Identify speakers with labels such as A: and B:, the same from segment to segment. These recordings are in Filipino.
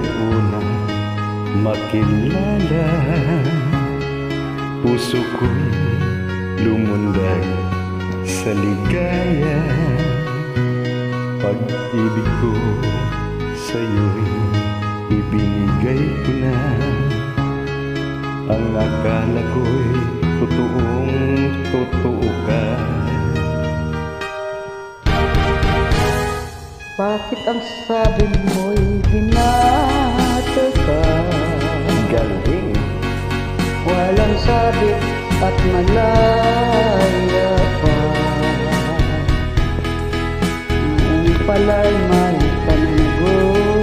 A: unang makilala, puso ko'y lumundag sa ligaya. Pag-ibig ko sa'yo'y ibinigay ko na. Ang akala ko'y totoong totoo ka.
B: Bakit ang sabi mo'y binata ka?
A: Galing!
B: Walang sabit at malaya pa. Noong pala'y may panagutan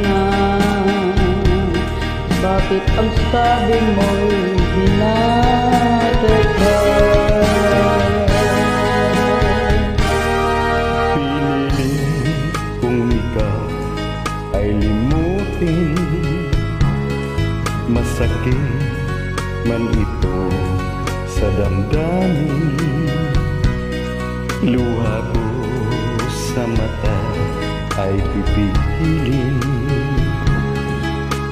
B: na. Bakit ang sabi mo'y binata ka?
A: Ay limutin, masakit man ito sa damdamin. Luha ko sa mata ay pipigilin.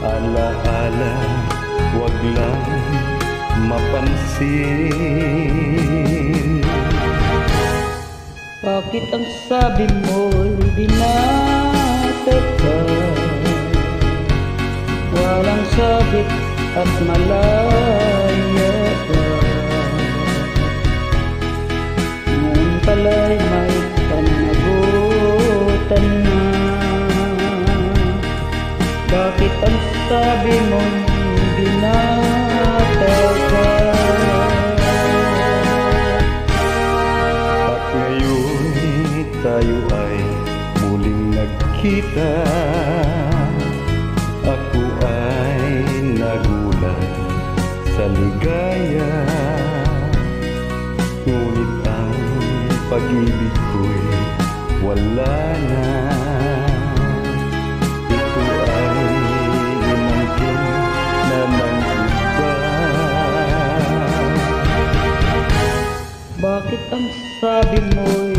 A: Alaala, wag lang mapansin.
B: Bakit ang sabi mo'y binata ka? Walang sabit at malaya ka. Noon pala'y may panagutan na. Bakit ang sabi mo'y binata ka?
A: At ngayon tayo ay muling nagkita. Ako ay nagulat sa ligaya. Ngunit ang pag-ibig ko'y wala na. Ito ay inangkin na ng iba.
B: Bakit ang sabi mo'y